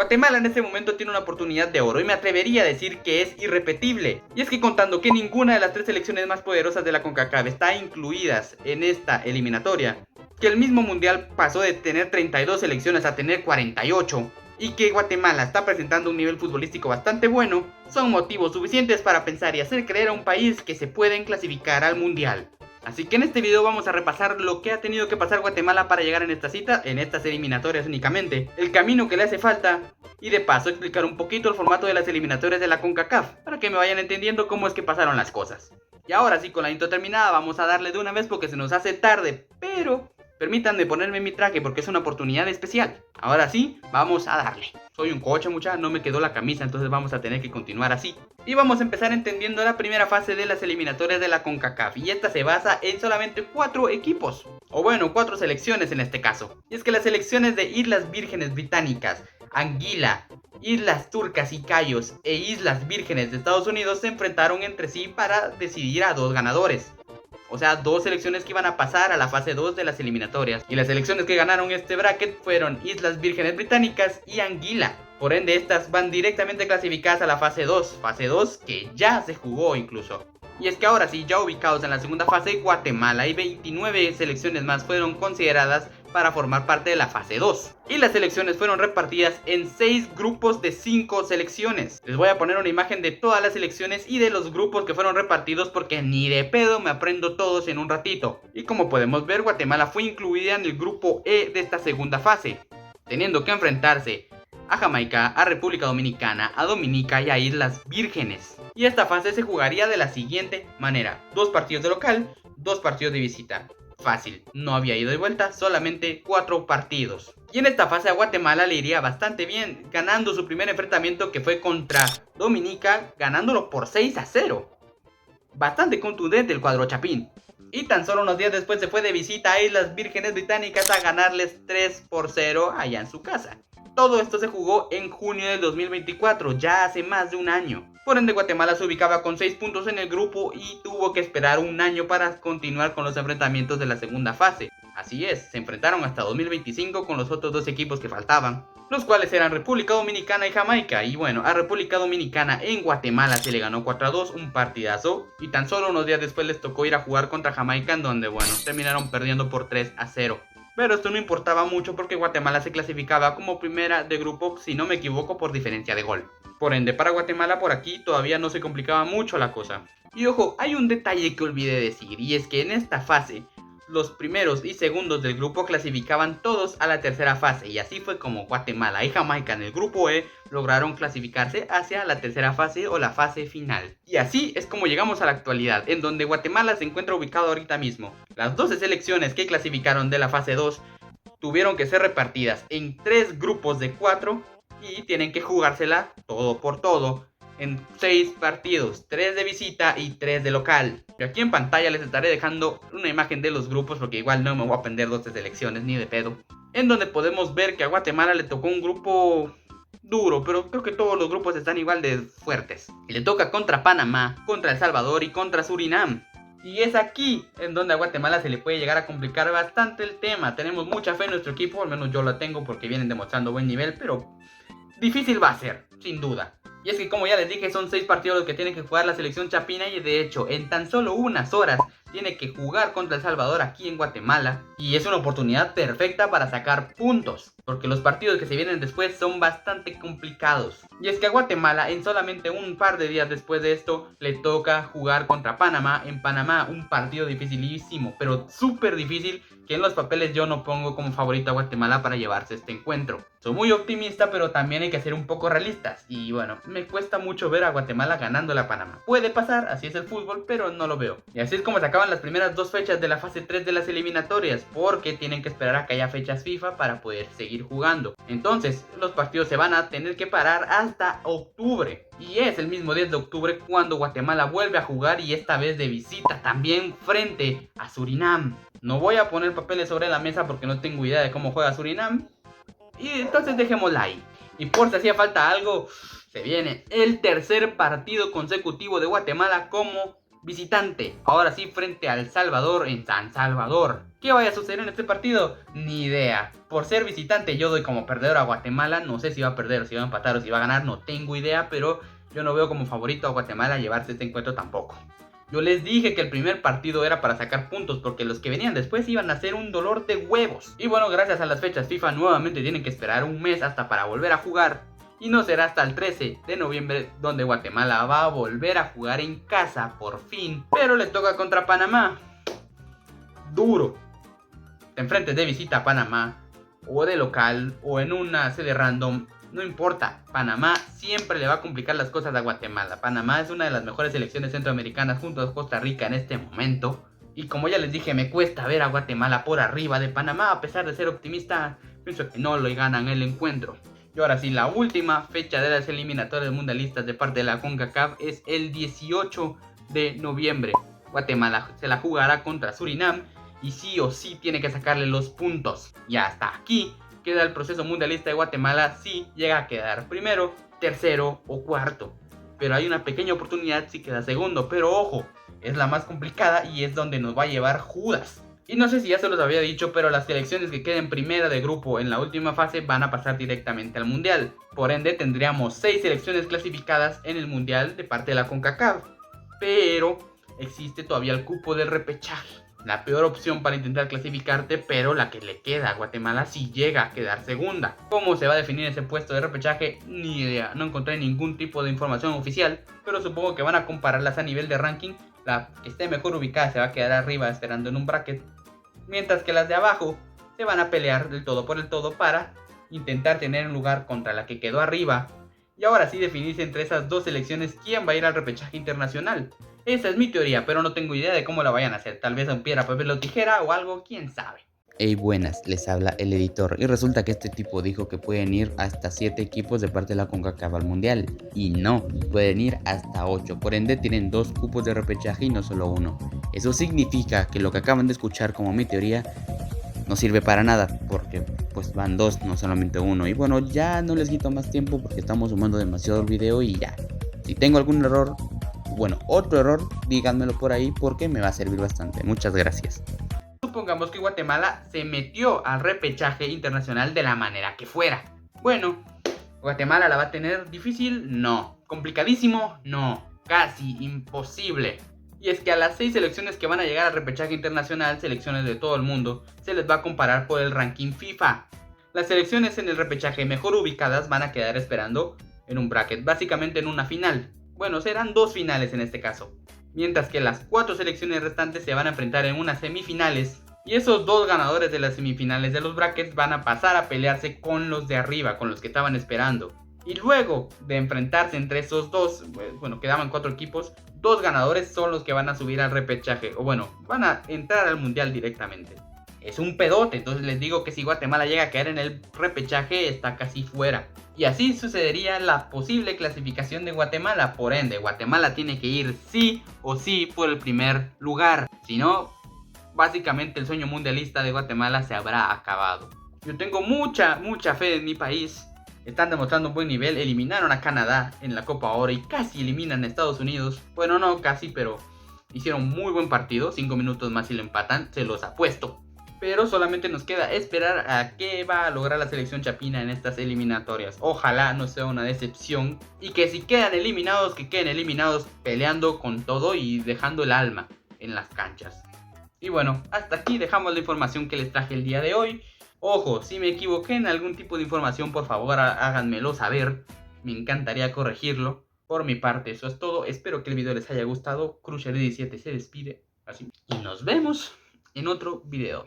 Guatemala en este momento tiene una oportunidad de oro y me atrevería a decir que es irrepetible. Y es que contando que ninguna de las 3 selecciones más poderosas de la CONCACAF está incluidas en esta eliminatoria, que el mismo mundial pasó de tener 32 selecciones a tener 48, y que Guatemala está presentando un nivel futbolístico bastante bueno, son motivos suficientes para pensar y hacer creer a un país que se pueden clasificar al mundial. Así que en este video vamos a repasar lo que ha tenido que pasar Guatemala para llegar en esta cita, en estas eliminatorias únicamente, el camino que le hace falta y de paso explicar un poquito el formato de las eliminatorias de la CONCACAF para que me vayan entendiendo cómo es que pasaron las cosas. Y ahora sí, con la intro terminada, vamos a darle de una vez porque se nos hace tarde, pero permítanme ponerme mi traje porque es una oportunidad especial. Ahora sí, vamos a darle. Soy un coche, muchacha, no me quedó la camisa, entonces vamos a tener que continuar así. Y vamos a empezar entendiendo la primera fase de las eliminatorias de la CONCACAF. Y esta se basa en solamente 4 equipos. O bueno, 4 selecciones en este caso. Y es que las selecciones de Islas Vírgenes Británicas, Anguila, Islas Turcas y Cayos e Islas Vírgenes de Estados Unidos se enfrentaron entre sí para decidir a 2 ganadores. O sea, 2 selecciones que iban a pasar a la fase 2 de las eliminatorias. Y las selecciones que ganaron este bracket fueron Islas Vírgenes Británicas y Anguila. Por ende, estas van directamente clasificadas a la fase 2. Fase 2 que ya se jugó incluso. Y es que ahora sí, ya ubicados en la segunda fase, Guatemala y 29 selecciones más fueron consideradas para formar parte de la fase 2. Y las selecciones fueron repartidas en 6 grupos de 5 selecciones. Les voy a poner una imagen de todas las selecciones y de los grupos que fueron repartidos porque ni de pedo me aprendo todos en un ratito. Y como podemos ver, Guatemala fue incluida en el grupo E de esta segunda fase, teniendo que enfrentarse a Jamaica, a República Dominicana, a Dominica y a Islas Vírgenes. Y esta fase se jugaría de la siguiente manera: 2 partidos de local, 2 partidos de visita. Fácil, no había ida y vuelta, solamente 4 partidos. Y en esta fase a Guatemala le iría bastante bien, ganando su primer enfrentamiento que fue contra Dominica, ganándolo por 6-0. Bastante contundente el cuadro chapín. Y tan solo unos días después se fue de visita a Islas Vírgenes Británicas a ganarles 3-0 allá en su casa. Todo esto se jugó en junio del 2024, ya hace más de un año. Por ende, Guatemala se ubicaba con 6 puntos en el grupo y tuvo que esperar un año para continuar con los enfrentamientos de la segunda fase. Así es, se enfrentaron hasta 2025 con los otros 2 equipos que faltaban, los cuales eran República Dominicana y Jamaica. Y bueno, a República Dominicana en Guatemala se le ganó 4-2, un partidazo. Y tan solo unos días después les tocó ir a jugar contra Jamaica, en donde bueno, terminaron perdiendo por 3-0. Pero esto no importaba mucho porque Guatemala se clasificaba como primera de grupo, si no me equivoco, por diferencia de gol. Por ende, para Guatemala por aquí todavía no se complicaba mucho la cosa. Y ojo, hay un detalle que olvidé decir, y es que en esta fase los primeros y segundos del grupo clasificaban todos a la tercera fase, y así fue como Guatemala y Jamaica en el grupo E lograron clasificarse hacia la tercera fase o la fase final. Y así es como llegamos a la actualidad, en donde Guatemala se encuentra ubicado ahorita mismo. Las 12 selecciones que clasificaron de la fase 2 tuvieron que ser repartidas en 3 grupos de 4 y tienen que jugársela todo por todo en 6 partidos, 3 de visita y 3 de local. Y aquí en pantalla les estaré dejando una imagen de los grupos porque igual no me voy a aprender 12 selecciones ni de pedo, en donde podemos ver que a Guatemala le tocó un grupo duro, pero creo que todos los grupos están igual de fuertes. Le toca contra Panamá, contra El Salvador y contra Surinam. Y es aquí en donde a Guatemala se le puede llegar a complicar bastante el tema. Tenemos mucha fe en nuestro equipo, al menos yo la tengo porque vienen demostrando buen nivel, pero difícil va a ser, sin duda. Y es que como ya les dije, son 6 partidos los que tiene que jugar la selección chapina y de hecho en tan solo unas horas tiene que jugar contra El Salvador aquí en Guatemala. Y es una oportunidad perfecta para sacar puntos, porque los partidos que se vienen después son bastante complicados. Y es que a Guatemala en solamente un par de días después de esto le toca jugar contra Panamá. En Panamá un partido dificilísimo, pero súper difícil, que en los papeles yo no pongo como favorito a Guatemala para llevarse este encuentro. Soy muy optimista, pero también hay que ser un poco realistas. Y bueno, me cuesta mucho ver a Guatemala ganándole a Panamá. Puede pasar, así es el fútbol, pero no lo veo. Y así es como se acaban las primeras 2 fechas de la fase 3 de las eliminatorias, porque tienen que esperar a que haya fechas FIFA para poder seguir jugando. Entonces, los partidos se van a tener que parar hasta octubre. Y es el mismo 10 de octubre cuando Guatemala vuelve a jugar, y esta vez de visita también frente a Surinam. No voy a poner papeles sobre la mesa porque no tengo idea de cómo juega Surinam, y entonces dejémosla ahí. Y por si hacía falta algo, se viene el tercer partido consecutivo de Guatemala como visitante, ahora sí frente al Salvador en San Salvador. ¿Qué vaya a suceder en este partido? Ni idea. Por ser visitante yo doy como perdedor a Guatemala. No sé si va a perder, o si va a empatar o si va a ganar, no tengo idea, pero yo no veo como favorito a Guatemala a llevarse este encuentro tampoco. Yo les dije que el primer partido era para sacar puntos porque los que venían después iban a ser un dolor de huevos. Y bueno, gracias a las fechas FIFA nuevamente tienen que esperar un mes hasta para volver a jugar. Y no será hasta el 13 de noviembre donde Guatemala va a volver a jugar en casa por fin. Pero le toca contra Panamá. Duro. Te enfrentes de visita a Panamá, o de local, o en una sede random. No importa, Panamá siempre le va a complicar las cosas a Guatemala. Panamá es una de las mejores selecciones centroamericanas junto a Costa Rica en este momento. Y como ya les dije, me cuesta ver a Guatemala por arriba de Panamá. A pesar de ser optimista, pienso que no lo ganan el encuentro. Y ahora sí, la última fecha de las eliminatorias mundialistas de parte de la CONCACAF es el 18 de noviembre. Guatemala se la jugará contra Surinam y sí o sí tiene que sacarle los puntos. Y hasta aquí queda el proceso mundialista de Guatemala si llega a quedar primero, tercero o cuarto. Pero hay una pequeña oportunidad si queda segundo, pero ojo, es la más complicada y es donde nos va a llevar Judas. Y no sé si ya se los había dicho, pero las selecciones que queden primera de grupo en la última fase van a pasar directamente al mundial. Por ende tendríamos 6 selecciones clasificadas en el mundial de parte de la CONCACAF. Pero existe todavía el cupo del repechaje. La peor opción para intentar clasificarte, pero la que le queda a Guatemala si llega a quedar segunda. ¿Cómo se va a definir ese puesto de repechaje? Ni idea, no encontré ningún tipo de información oficial, pero supongo que van a compararlas a nivel de ranking. La que esté mejor ubicada se va a quedar arriba esperando en un bracket, mientras que las de abajo se van a pelear del todo por el todo para intentar tener un lugar contra la que quedó arriba. Y ahora sí definirse entre esas dos selecciones quién va a ir al repechaje internacional. Esa es mi teoría, pero no tengo idea de cómo la vayan a hacer. Tal vez a un piedra, papel o tijera o algo, quién sabe. Hey, buenas, les habla el editor y resulta que este tipo dijo que pueden ir hasta 7 equipos de parte de la CONCACAF al mundial y no, pueden ir hasta 8, por ende tienen 2 cupos de repechaje y no solo uno. Eso significa que lo que acaban de escuchar como mi teoría no sirve para nada porque pues van 2, no solamente 1. Y bueno, ya no les quito más tiempo porque estamos sumando demasiado el video y ya. Si tengo algún error, bueno, otro error, díganmelo por ahí porque me va a servir bastante. Muchas gracias. Supongamos que Guatemala se metió al repechaje internacional de la manera que fuera. Bueno, ¿Guatemala la va a tener difícil? No. ¿Complicadísimo? No. Casi imposible. Y es que a las 6 selecciones que van a llegar al repechaje internacional, selecciones de todo el mundo, se les va a comparar por el ranking FIFA. Las selecciones en el repechaje mejor ubicadas van a quedar esperando en un bracket, básicamente en una final. Bueno, serán 2 finales en este caso. Mientras que las 4 selecciones restantes se van a enfrentar en unas semifinales. Y esos 2 ganadores de las semifinales de los brackets van a pasar a pelearse con los de arriba, con los que estaban esperando. Y luego de enfrentarse entre esos 2, bueno, quedaban 4 equipos, 2 ganadores son los que van a subir al repechaje. O bueno, van a entrar al mundial directamente. Es un pedote, entonces les digo que si Guatemala llega a caer en el repechaje está casi fuera. Y así sucedería la posible clasificación de Guatemala. Por ende, Guatemala tiene que ir sí o sí por el primer lugar. Si no, básicamente el sueño mundialista de Guatemala se habrá acabado. Yo tengo mucha fe en mi país. Están demostrando un buen nivel. Eliminaron a Canadá en la Copa Oro y casi eliminan a Estados Unidos. Bueno, no casi, pero hicieron muy buen partido. 5 minutos más y lo empatan, se los apuesto. Pero solamente nos queda esperar a qué va a lograr la selección chapina en estas eliminatorias. Ojalá no sea una decepción. Y que si quedan eliminados, que queden eliminados peleando con todo y dejando el alma en las canchas. Y bueno, hasta aquí dejamos la información que les traje el día de hoy. Ojo, si me equivoqué en algún tipo de información, por favor háganmelo saber. Me encantaría corregirlo. Por mi parte, eso es todo. Espero que el video les haya gustado. Crusher17 se despide. Así. Y nos vemos en otro video.